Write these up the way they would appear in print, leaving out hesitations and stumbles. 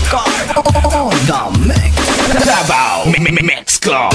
Card on the mix. Davao Mix Club.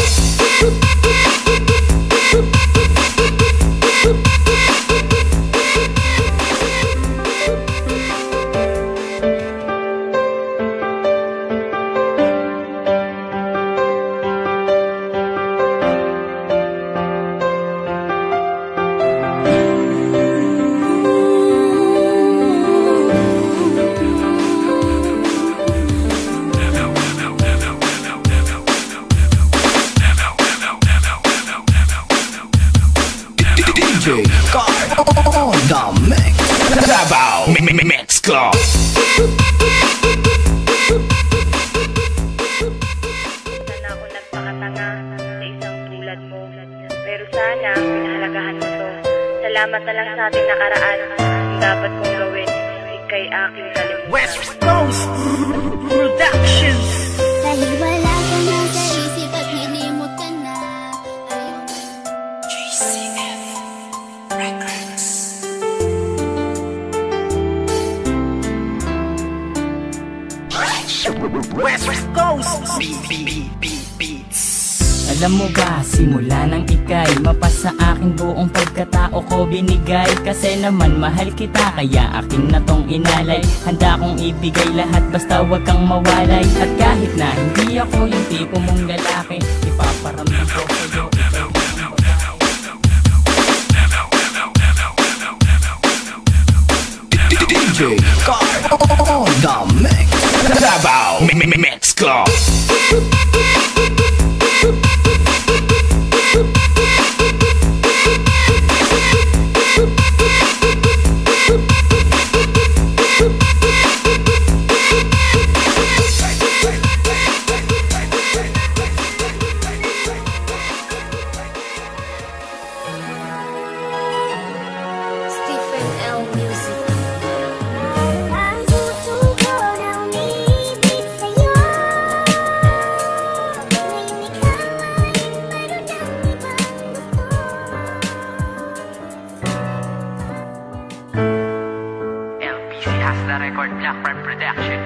Card on the mix. Davao Mix Club. Sana ako nagpakatanga sa isang tulad mo, pero sana pinahalagahan mo to. Salamat na lang sa ating nakaraan. Ang dapat kong gawin ay kay aking kalimutan. West Coast Productions. Dahil wala ka na sa isip at nilimot ka na. GCF Records. West Coast Beats. Alam mo ba, simula nang ika'y mapasa akin buong pagkatao ko binigay. Kasi naman mahal kita, kaya akin na tong inalay. Handa kong ibigay lahat, basta wag kang mawalay. At kahit na hindi ako yung tipo mong lalaki, ipaparamdam ko sa'yo. DJ Card on the mix. Davao Mix Club. Stephen L. Music. Ang puso ko na umibig sa'yo. Ngayon ikaw ay mayroon ng ibang gusto. LPC has the record, Blackburn Production.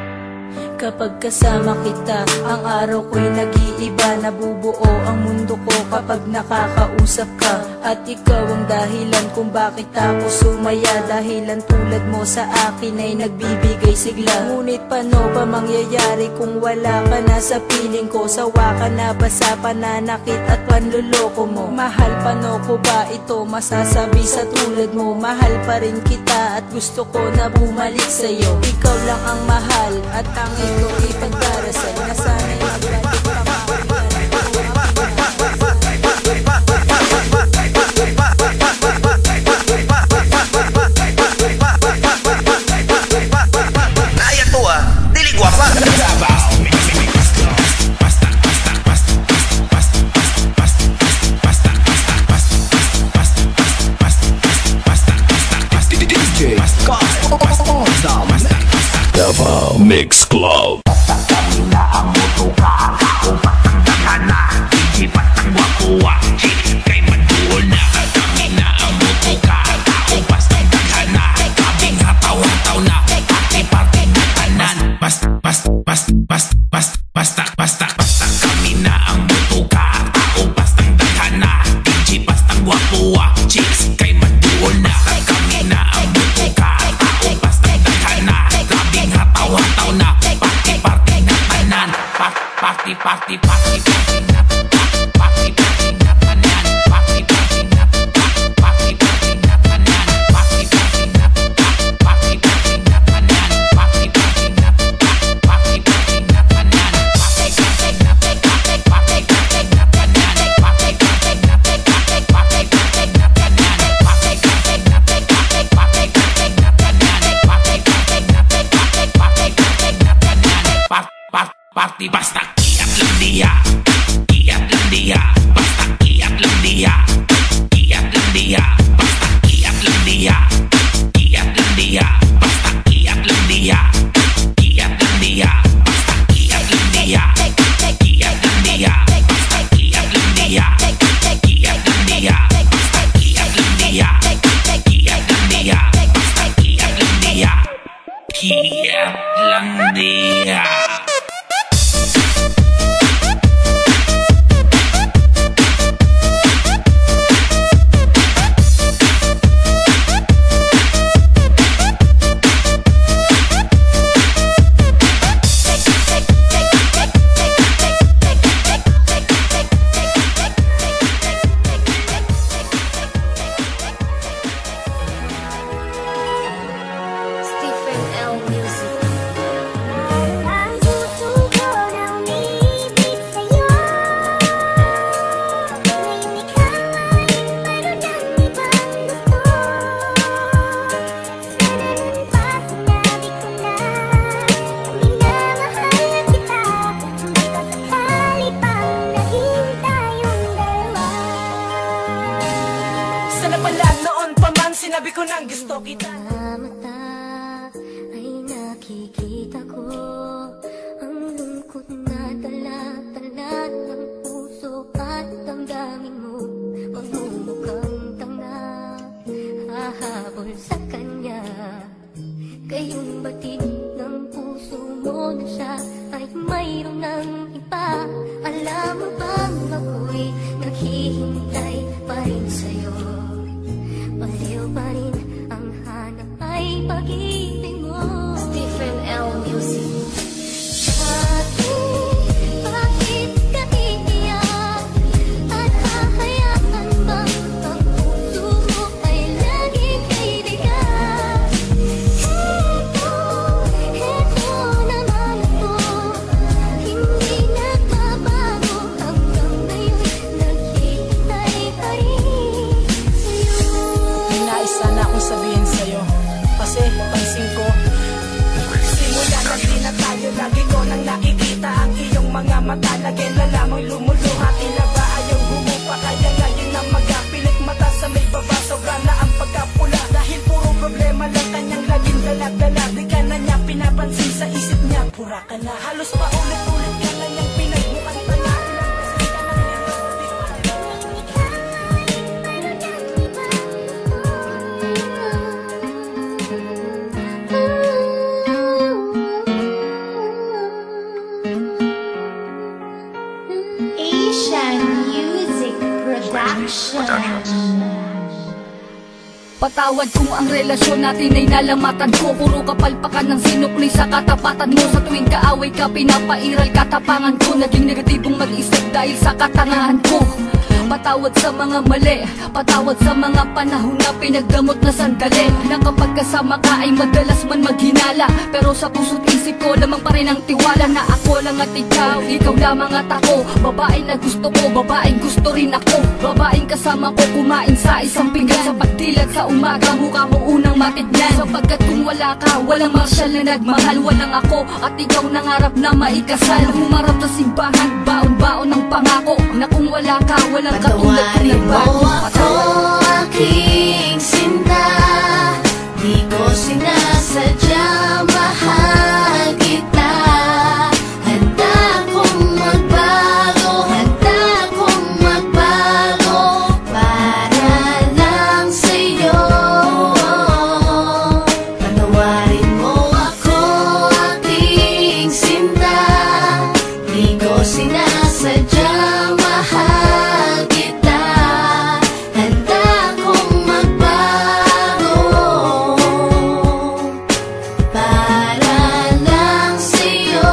Kapag kasama kita, ang araw ko'y nag-iiba. Nabubuo ang mundo ko kapag nakakausap ka. At ikaw ang dahilan kung bakit ako sumaya. Dahilan tulad mo sa akin ay nagbibigay sigla. Ngunit paano ba mangyayari kung wala ka na sa piling ko? Sawa ka na ba sa pananakit at panluloko mo? Mahal, paano ko ba ito masasabi sa tulad mo? Mahal pa rin kita at gusto ko na bumalik sa'yo. Ikaw lang ang mahal at tanging ko ipagdarasal na sana'y magbalik pa Naya to dili guwapa. Davao Mix Club. DJ Card on the mix. Davao Mix Club. Basta kami na ang butuka. Tao bastang daghana. DJ bastang guwapuwa. Chicks kay maduol na. Kami na ang butuka. Tao bastang daghana. Grabing hataw-hataw na. Party na tanan. Party na. Party na tanan. Party na tanan. Party na tanan. Party na tanan. Party na party basta kiat lang diya. Kiat lang diya. Basta kiat lang diya. Kiat lang diya. Basta kiat lang diya. Kiat lang diya. Basta kiat lang diya. Kiat lang diya. Basta kiat lang diya. Kiat lang diya. Basta kiat lang diya. Kiat lang diya. Basta kiat lang diya. Kiat lang diya. Basta kiat lang diya. Kiat lang diya. Sinabi ko nang gusto kita. Sa mata ay nakikita ko ang lungkot na dala-dala ng puso at damdamin mo. Magmumukhang tanga, hahabol sa kanya. Kayong batid ng puso mo na siya ay mayroon ng iba. Alam mo bang ako'y naghihintay pa rin sa'yo? Baliw pa rin ang hanap ay pag-ibig mo. Stephen L. Music. Bakit ka iiyak? At hahayaan bang ang puso mo ay laging kaibigan? Heto naman ako, hindi nagbabago hanggang ngayon, naghihintay pa rin sa'yo. Sana akong sabihin sa'yo, kasi pansin ko simula na di na tayo, lagi ko nang nakikita ang iyong mga mata. Lagi na lamang lumuluha, tila ba ayaw humupa? Kaya ngayon na magapilit mata sa may baba, sobra na ang pagkapula. Dahil puro problema lang kanyang laging dalag-dala. Di ka na niya pinapansin, sa isip niya pura ka na. Halos paulit-ulit ka na niyang pinagmukan pa na. Asian Music Production. Patawad kung ang relasyon natin ay nalamatan ko. Puro kapalpakan ng sinukli sa katapatan mo. Sa tuwing kaaway ka, pinapairal katapangan ko. Naging negatibong mag-isip dahil sa katangahan ko. Patawad sa mga mali, patawad sa mga panahon na pinagdamot na sandali. Na kapag kasama ka ay madalas man maghinala, pero sa puso't isip ko lamang pa rin ang tiwala na ako lang at ikaw lamang at ako. Babaeng na gusto ko, babaeng gusto rin ako. Babaeng kasama ko kumain sa isang pinggan. Sa pagdilat sa umaga, mukha mo unang matignan. Sapagkat kung wala ka, walang marsyal na nagmahal. Walang ako at ikaw nangarap na maikasal. Humarap sa simbahan, baon-baon ng pangako na kung wala ka, walang katulad ko nagbago. Ako aking sinta, di ko sinasadya, mahal kita. Handa kong magbago, handa kong magbago para lang sa'yo. Patawarin mo ako aking sinta, di ko sinasadya, mahal kita. Handa kong magbago para lang sa'yo.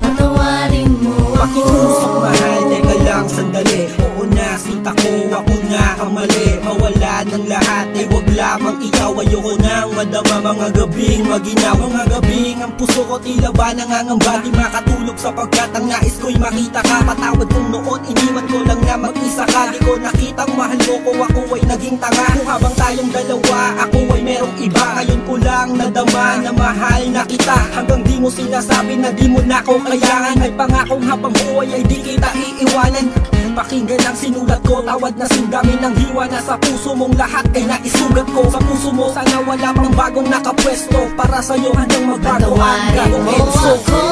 Patawarin mo Pakiusap mahal, teka lang sandali. Oo na, sinta ko, ako na ang mali. Mawala ng lahat, ay wag lamang ikaw. Ayoko nang madama mga gabing maginaw. Mga gabing ang puso ko tila ba nangangamba. Di makatulog sapagkat ang nais ko'y makita ka. Patawad kong noon, iniwan ko lang na mag-isa ka. Di ko nakitang mahal mo ko, ako ay naging tanga. Kung habang tayong dalawa, ako ay merong iba. Ngayon ko lang nadama na mahal na kita. Hanggang di mo sinasabi na di mo na ko kailangan. Ay pangakong habang buhay ay di kita iiwanan. Pakinggan ang sinulat ko, tawad na singgamin ng hiwa na sa puso mong lahat ay naisugat ko. Sa puso mo sana wala pang bagong nakapwesto. Para sa'yo handang magbago ang gagong Enzo. ako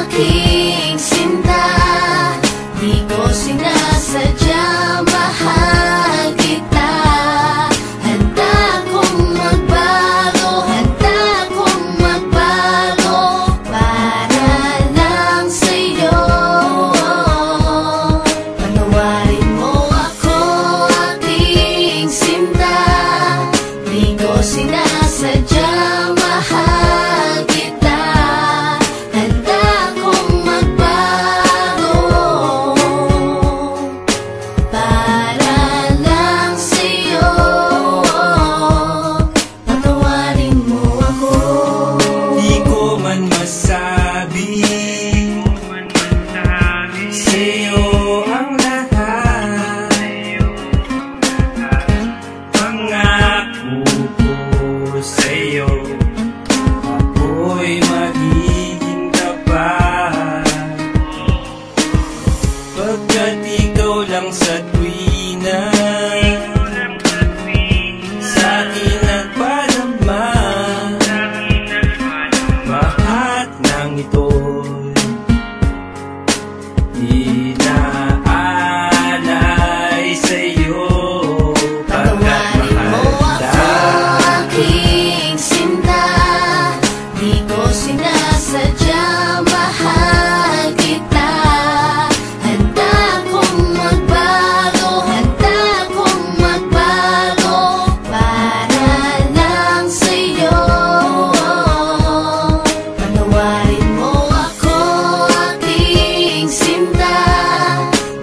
aking sinta, di ko sinasadya, mahal kita. Handa kong magbago, handa kong magbago sinasadyang mahal kita. Handa kong magbago, handa kong magbago para lang sa'yo. Patawarin mo ako, aking sinta.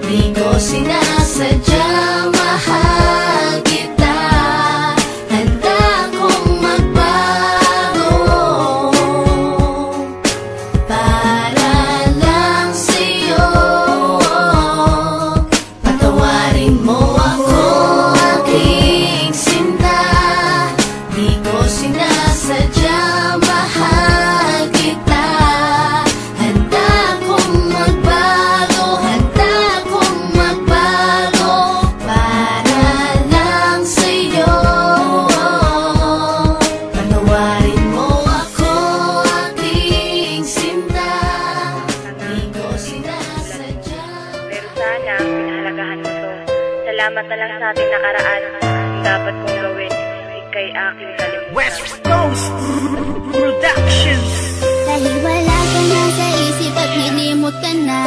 Di ko sinasadyang mahal kita. Handa kong magbago para lang sa'yo. Patawarin mo ako, aking sinta. Di ko sinasadyang mahal kita. Handa kong magbago, handa kong magbago para lang sa'yo. Patawarin mo ako, aking sinta. Di ko sinasadyang. Pero sana, pinahalagahan mo to. Salamat na lang sa ating nakaraan. Ang dapat kong gawin, ika'y aking kalimutan. West Coast Productions. Dahil wala ka na sa isip at nilimot ka na,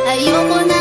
ayoko na